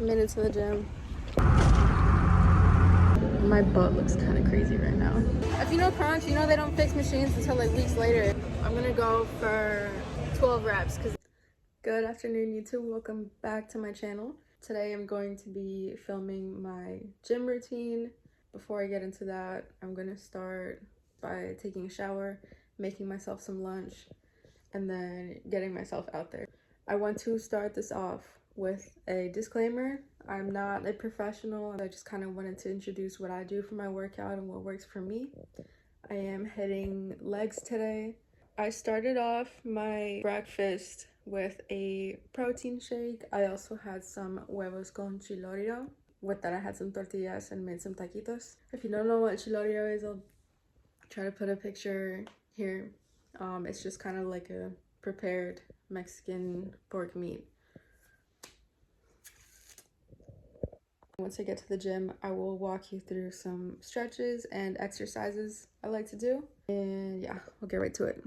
Made it to the gym. My butt looks kind of crazy right now. If you know crunch, you know they don't fix machines until like weeks later. I'm gonna go for 12 reps. Good afternoon, YouTube. Welcome back to my channel. Today I'm going to be filming my gym routine. Before I get into that, I'm gonna start by taking a shower, making myself some lunch, and then getting myself out there. I want to start this off with a disclaimer. I'm not a professional. I just kind of wanted to introduce what I do for my workout and what works for me. I am hitting legs today. I started off my breakfast with a protein shake. I also had some huevos con chilorio. With that, I had some tortillas and made some taquitos. If you don't know what chilorio is, I'll try to put a picture here. It's just kind of like a prepared Mexican pork meat. Once I get to the gym, I will walk you through some stretches and exercises I like to do. And yeah, we'll get right to it.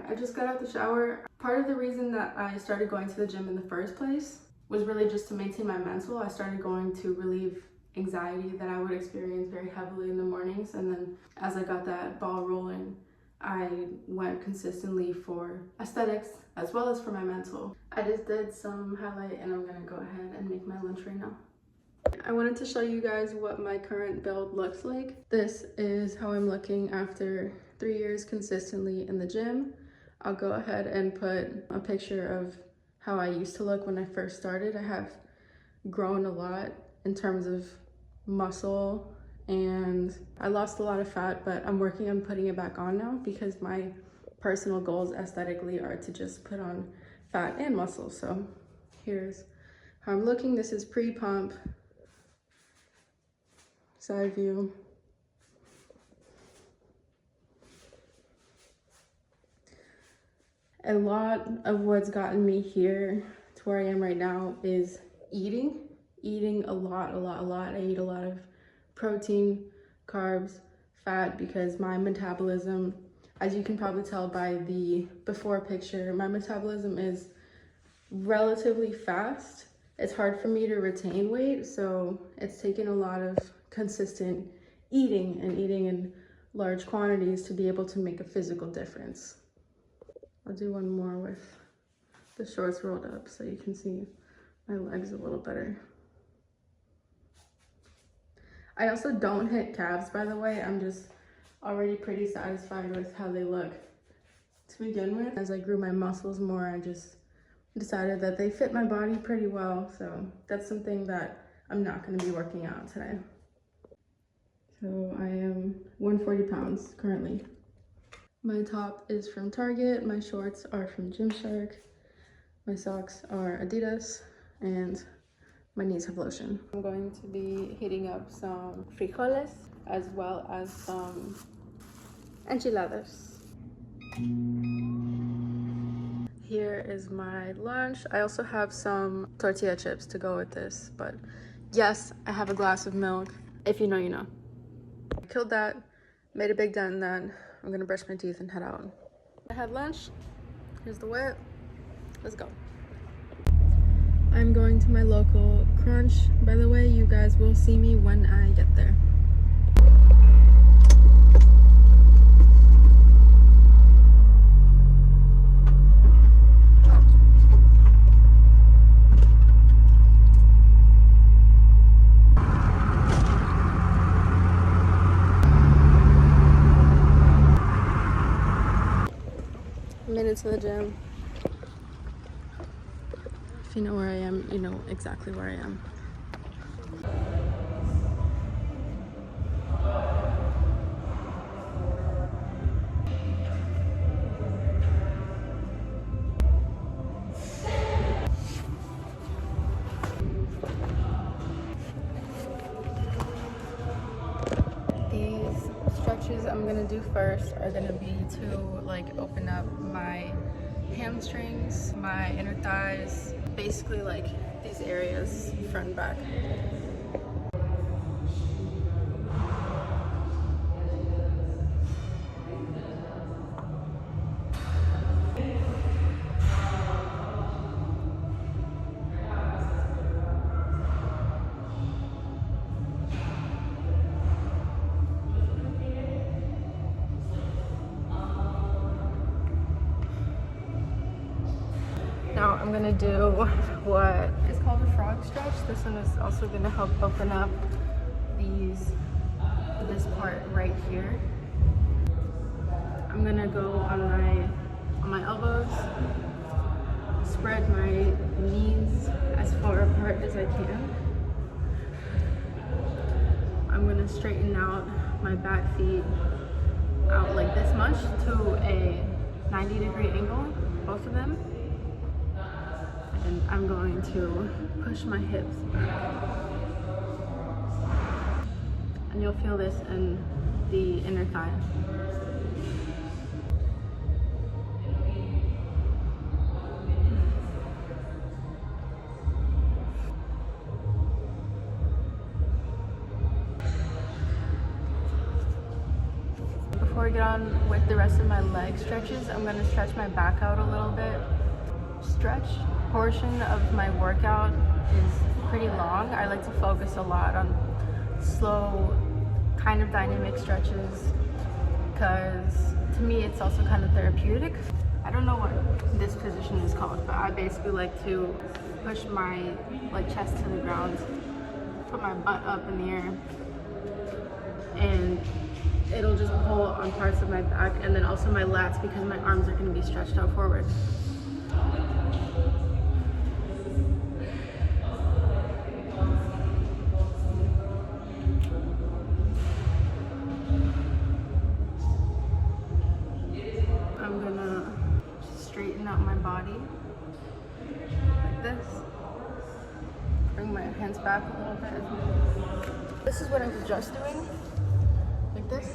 I just got out the shower. Part of the reason that I started going to the gym in the first place was really just to maintain my mental. I started going to relieve anxiety that I would experience very heavily in the mornings. And then as I got that ball rolling, I went consistently for aesthetics as well as for my mental. I just did some highlight and I'm gonna go ahead and make my lunch right now. I wanted to show you guys what my current build looks like. This is how I'm looking after 3 years consistently in the gym. I'll go ahead and put a picture of how I used to look when I first started. I have grown a lot in terms of muscle and I lost a lot of fat, but I'm working on putting it back on now because my personal goals aesthetically are to just put on fat and muscle. So here's how I'm looking. This is pre-pump. Side view. A lot of what's gotten me here to where I am right now is eating a lot. I eat a lot of protein, carbs, fat, because my metabolism, as you can probably tell by the before picture, my metabolism is relatively fast. It's hard for me to retain weight, so it's taken a lot of consistent eating and eating in large quantities to be able to make a physical difference. I'll do one more with the shorts rolled up so you can see my legs a little better. I also don't hit calves, by the way. I'm just already pretty satisfied with how they look to begin with. As I grew my muscles more, I just decided that they fit my body pretty well. So that's something that I'm not going to be working out today. So I am 140 pounds currently. My top is from Target, my shorts are from Gymshark, my socks are Adidas, and my knees have lotion. I'm going to be heating up some frijoles as well as some enchiladas. Here is my lunch. I also have some tortilla chips to go with this, but yes, I have a glass of milk. If you know, you know. I killed that, made a big dent in that. I'm gonna brush my teeth and head out. I had lunch. Here's the whip. Let's go. I'm going to my local Crunch. By the way, you guys will see me when I get there. Made it to the gym. If you know where I am, you know exactly where I am. These stretches I'm gonna do first are gonna be to like open up my hamstrings, my inner thighs, basically like these areas, front and back. I'm gonna do what is called a frog stretch. This one is also gonna help open up this part right here. I'm gonna go on my elbows, spread my knees as far apart as I can. I'm gonna straighten out my back feet out like this much to a 90-degree angle, both of them. And I'm going to push my hips back. And you'll feel this in the inner thigh. Before we get on with the rest of my leg stretches, I'm going to stretch my back out a little bit. Stretch portion of my workout is pretty long. I like to focus a lot on slow, kind of dynamic stretches because to me it's also kind of therapeutic. I don't know what this position is called, but I basically like to push my chest to the ground, put my butt up in the air, and it'll just pull on parts of my back and then also my lats because my arms are going to be stretched out forward. I'm gonna straighten out my body like this. Bring my hands back a little bit. This is what I was just doing. Like this.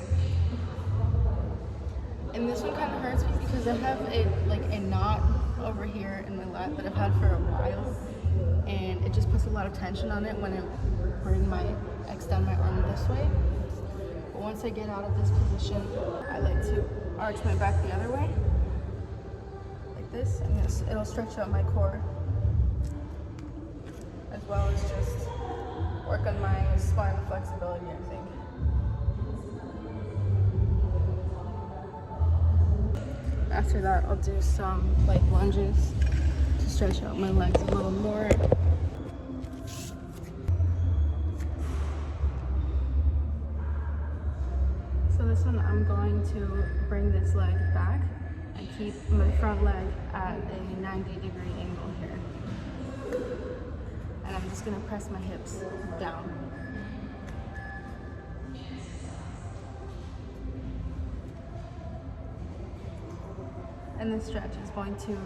And this one kind of hurts me because I have a knot over here in my lat that I've had for a while, and it just puts a lot of tension on it when I extend my arm this way. But once I get out of this position, I like to arch my back the other way, like this, and it'll stretch out my core, as well as just work on my spine flexibility, I think. After that, I'll do some lunges to stretch out my legs a little more. So this one, I'm going to bring this leg back and keep my front leg at a 90-degree angle here. And I'm just gonna press my hips down. And this stretch is going to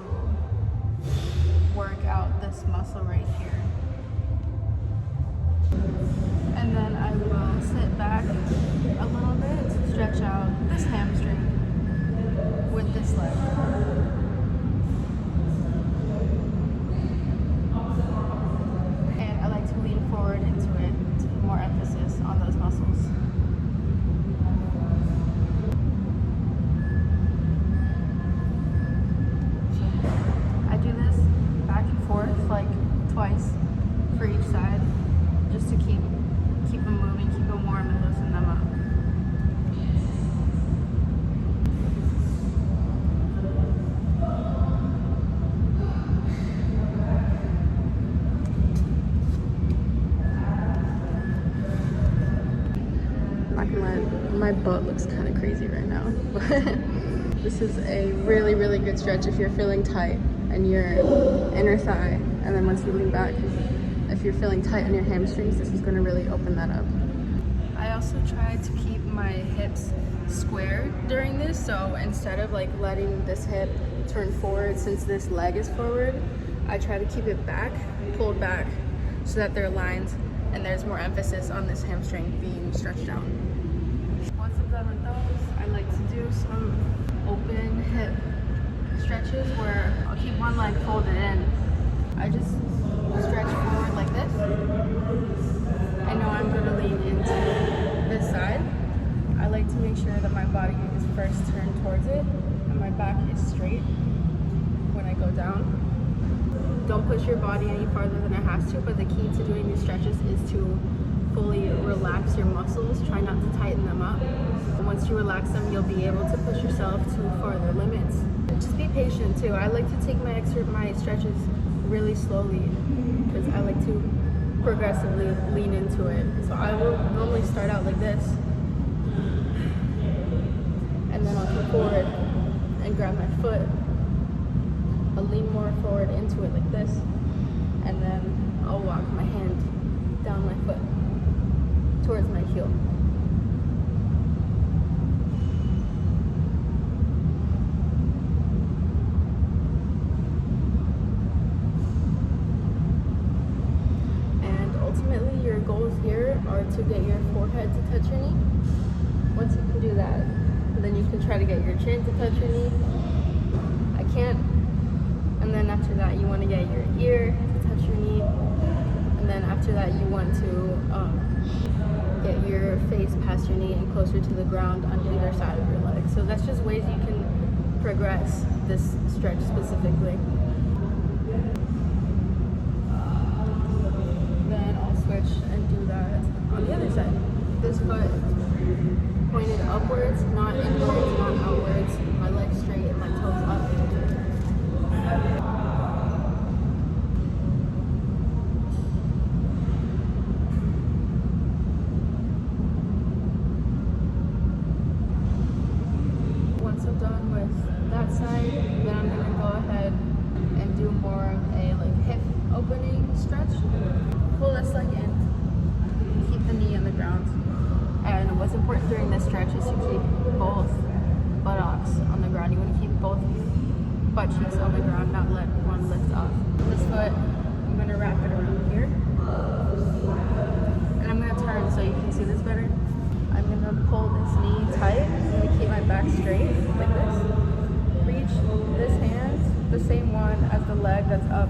work out this muscle right here. And then I will sit back a little bit to stretch out this hamstring with this leg. And I like to lean forward into it to put more emphasis on those muscles. Twice for each side, just to keep them moving, keep them warm, and loosen them up. My butt looks kind of crazy right now, but this is a really, really good stretch if you're feeling tight in your inner thigh. And then once you lean back, if you're feeling tight in your hamstrings, this is going to really open that up. I also try to keep my hips square during this, so instead of letting this hip turn forward since this leg is forward, I try to keep it back, pulled back, so that they're aligned and there's more emphasis on this hamstring being stretched out. Once I'm done with those, I like to do some open hip stretches where I'll keep one leg folded in. I just stretch forward like this. I know I'm going to lean into this side. I like to make sure that my body is first turned towards it and my back is straight when I go down. Don't push your body any farther than it has to, but the key to doing these stretches is to fully relax your muscles. Try not to tighten them up. And once you relax them, you'll be able to push yourself to further limits. Just be patient too. I like to take my stretches really slowly because I like to progressively lean into it. So I will normally start out like this, and then I'll come forward and grab my foot. I'll lean more forward into it like this, and then I'll walk my hand down my foot towards my heel. And ultimately your goals here are to get your forehead to touch your knee. Once you can do that, then you can try to get your chin to touch your knee. I can't. And then after that, you want to get your ear to touch your knee. And then after that, you want to get your face past your knee and closer to the ground on either side of your leg. So that's just ways you can progress this stretch specifically. Then I'll switch and do that on the other side. This foot pointed upwards, not inwards, not outwards. My legs straight and my toes up. Once I'm done with that side, then I'm gonna go ahead and do more of a like hip opening stretch. Pull this leg in, keep the knee on the ground. And what's important during this stretch is to keep both buttocks on the ground. You want to keep both butt cheeks on the ground, not let one lift up. This foot, I'm going to wrap it around here. And I'm going to turn so you can see this better. I'm going to pull this knee tight. I'm going to keep my back straight like this. Reach this hand, the same one as the leg that's up,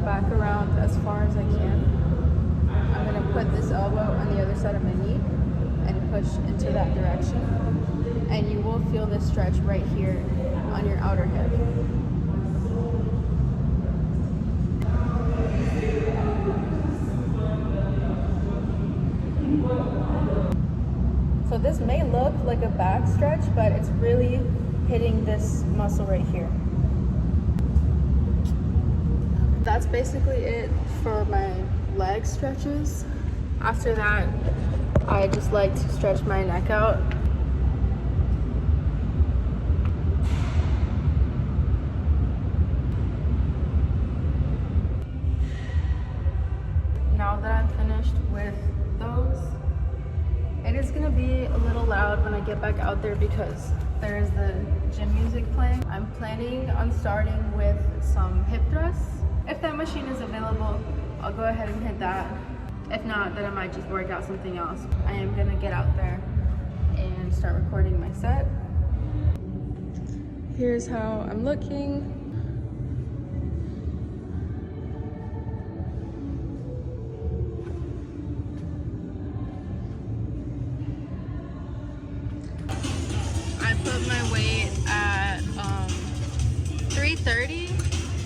back around as far as I can. I'm going to put this elbow on the other side of my knee and push into that direction. And you will feel this stretch right here on your outer hip. So this may look like a back stretch, but it's really hitting this muscle right here. That's basically it for my leg stretches. After that, I just like to stretch my neck out. Now that I'm finished with those, it is gonna be a little loud when I get back out there because there is the gym music playing. I'm planning on starting with some hip thrusts. If that machine is available, I'll go ahead and hit that. If not, then I might just work out something else. I am gonna get out there and start recording my set. Here's how I'm looking. I put my weight at 330,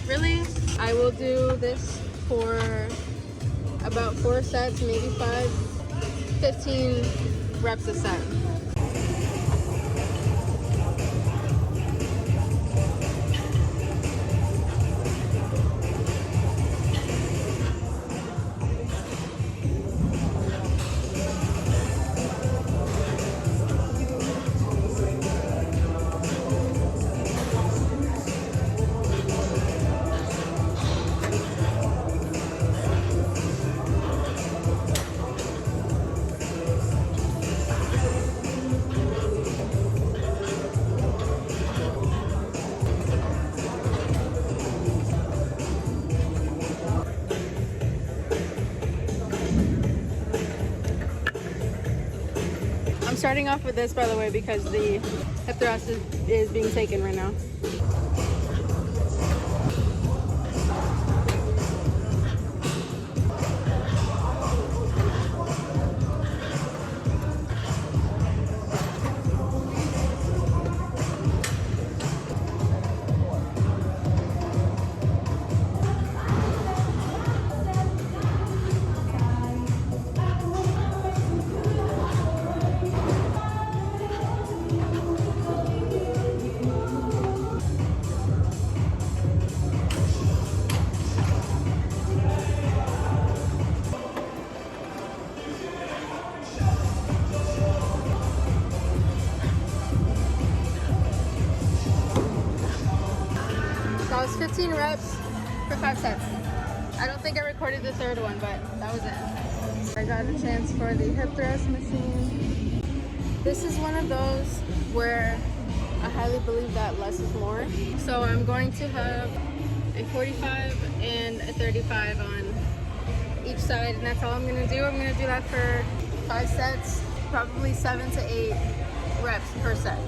really. I will do this for about 4 sets, maybe 5, 15 reps a set. I'm starting off with this, by the way, because the hip thrust is being taken right now. 15 reps for 5 sets. I don't think I recorded the third one, but that was it. I got a chance for the hip thrust machine. This is one of those where I highly believe that less is more. So I'm going to have a 45 and a 35 on each side, and that's all I'm gonna do. I'm gonna do that for 5 sets, probably 7 to 8 reps per set.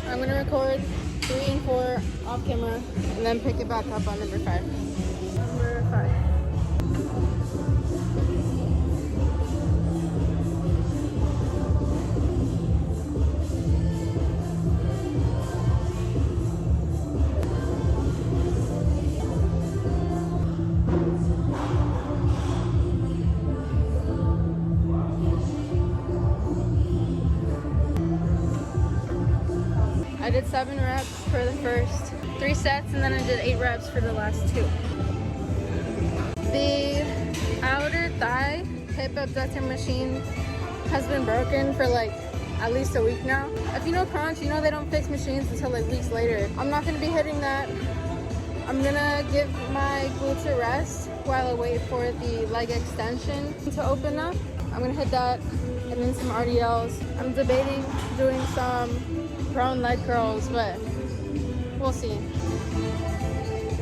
I'm gonna record 3 and 4 off camera and then pick it back up on number 5. Number 5. I did 7 reps for the first 3 sets, and then I did 8 reps for the last 2. The outer thigh hip abductor machine has been broken for like at least a week now. If you know crunch, you know they don't fix machines until like weeks later. I'm not gonna be hitting that. I'm gonna give my glutes a rest while I wait for the leg extension to open up. I'm gonna hit that and then some RDLs. I'm debating doing some prone leg curls, but we'll see.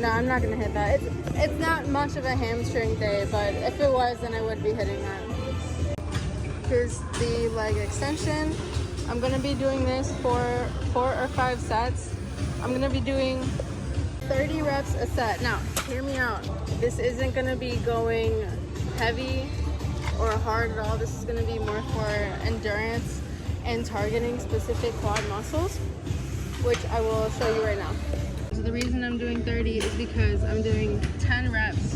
No, I'm not gonna hit that. It's not much of a hamstring day, but if it was, then I would be hitting that. Here's the leg extension. I'm gonna be doing this for 4 or 5 sets. I'm gonna be doing 30 reps a set. Now, hear me out. This isn't gonna be going heavy or hard at all. This is gonna be more for endurance and targeting specific quad muscles, which I will show you right now. So the reason I'm doing 30 is because I'm doing 10 reps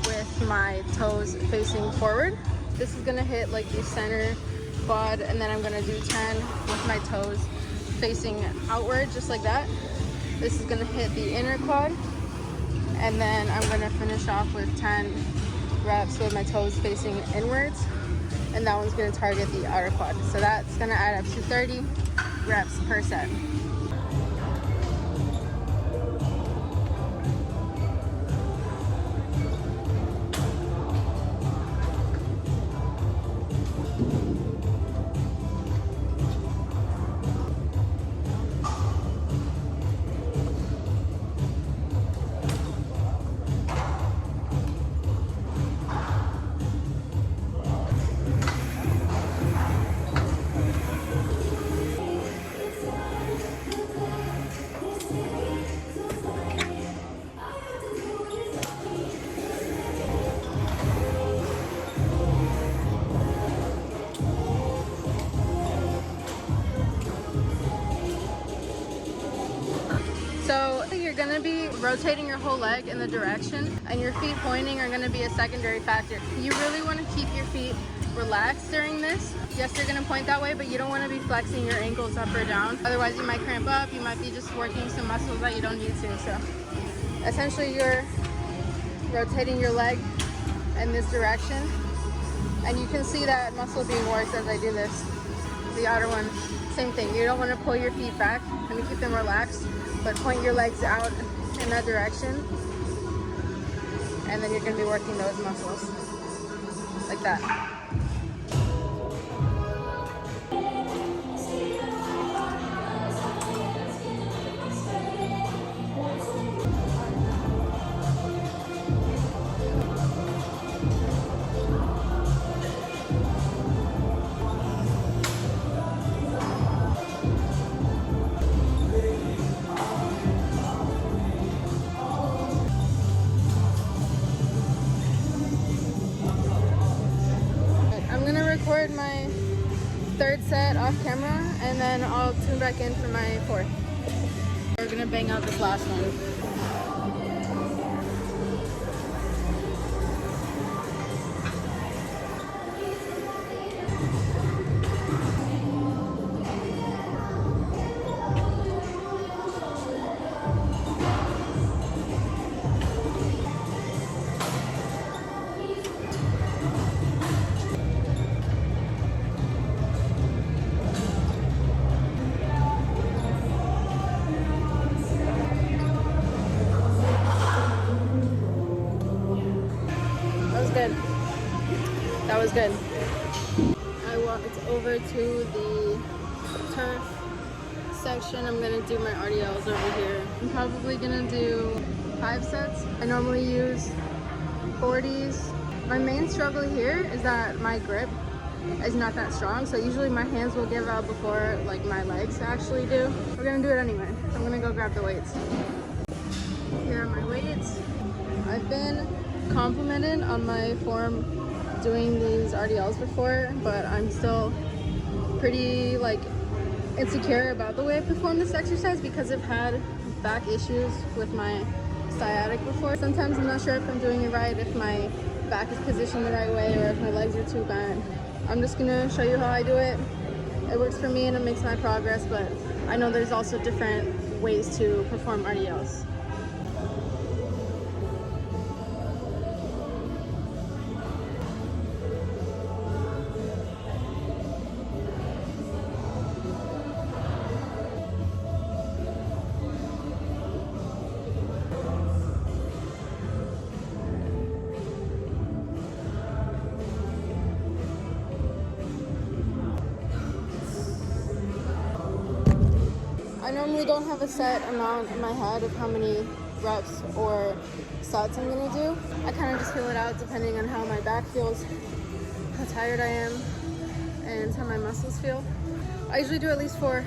with my toes facing forward. This is gonna hit like the center quad, and then I'm gonna do 10 with my toes facing outward, just like that. This is gonna hit the inner quad, and then I'm gonna finish off with 10 reps with my toes facing inwards, and that one's gonna target the outer quad. So that's gonna add up to 30 reps per set. So you're gonna be rotating your whole leg in the direction, and your feet pointing are gonna be a secondary factor. You really wanna keep your feet relaxed during this. Yes, you're gonna point that way, but you don't wanna be flexing your ankles up or down. Otherwise you might cramp up, you might be just working some muscles that you don't need to. So essentially you're rotating your leg in this direction, and you can see that muscle being worked as I do this. The outer one, same thing. You don't wanna pull your feet back and keep them relaxed, but point your legs out in that direction, and then you're going to be working those muscles like that. record my third set off camera and then I'll tune back in for my fourth. We're gonna bang out this last one. That was good. I walked over to the turf section. I'm gonna do my RDLs over here. I'm probably gonna do 5 sets. I normally use 40s. My main struggle here is that my grip is not that strong, so usually my hands will give out before like my legs actually do. We're gonna do it anyway. I'm gonna go grab the weights. Here are my weights. I've been complimented on my form doing these RDLs before, but I'm still pretty like insecure about the way I perform this exercise because I've had back issues with my sciatic before. Sometimes I'm not sure if I'm doing it right, if my back is positioned the right way, or if my legs are too bent. I'm just gonna show you how I do it. It works for me and it makes my progress, but I know there's also different ways to perform RDLs. I normally don't have a set amount in my head of how many reps or sets I'm gonna do. I kind of just feel it out depending on how my back feels, how tired I am, and how my muscles feel. I usually do at least 4,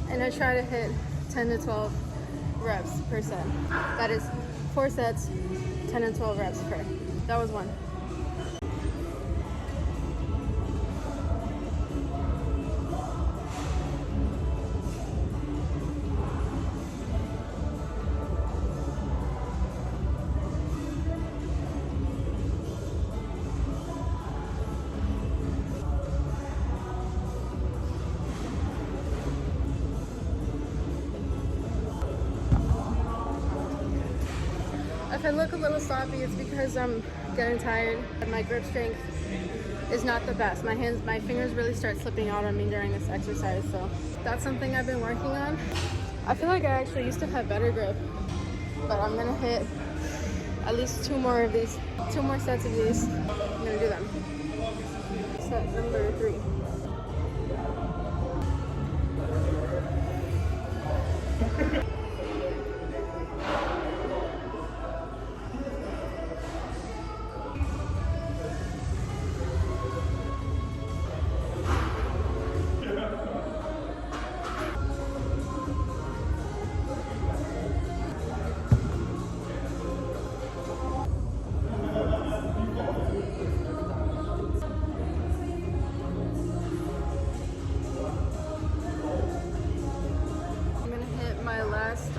and I try to hit 10 to 12 reps per set. That is 4 sets, 10 and 12 reps per. That was 1. If I look a little sloppy, it's because I'm getting tired and my grip strength is not the best. My fingers really start slipping out on me during this exercise, so that's something I've been working on. I feel like I actually used to have better grip, but I'm gonna hit at least 2 more of these, 2 more sets of these. I'm gonna do them. Set number 3.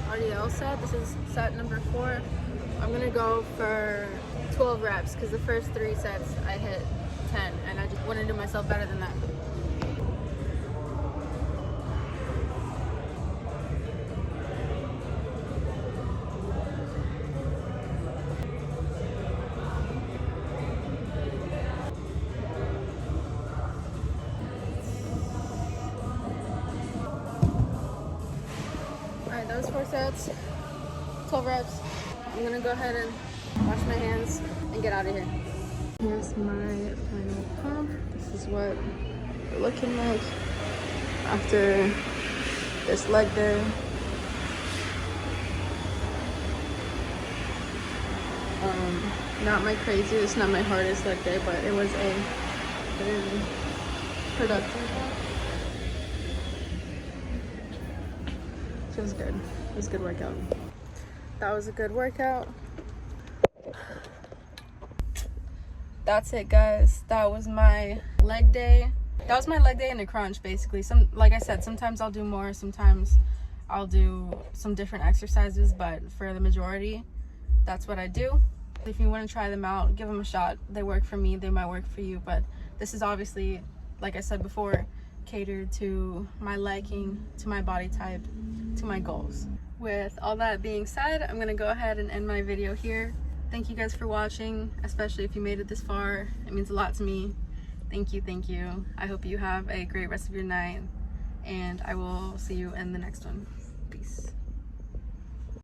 RDL set. This is set number 4. I'm gonna go for 12 reps because the first 3 sets I hit 10 and I just want to do myself better than that. Alright, those 4 sets, 12 reps. I'm gonna go ahead and wash my hands and get out of here. Here's my final pump. This is what we're looking like after this leg day. Not my craziest, not my hardest leg day, but it was a very productive one. Feels good. It was a good workout. That was a good workout. that's it, guys. That was my leg day. That was my leg day in a crunch, basically. Like I said, sometimes I'll do more, sometimes I'll do some different exercises, but for the majority, that's what I do. If you want to try them out, give them a shot. They work for me, they might work for you, but this is obviously, like I said before, catered to my liking, to my body type, to my goals. With all that being said, I'm gonna go ahead and end my video here. Thank you guys for watching, especially if you made it this far. It means a lot to me. Thank you, thank you. I hope you have a great rest of your night, and I will see you in the next one. Peace.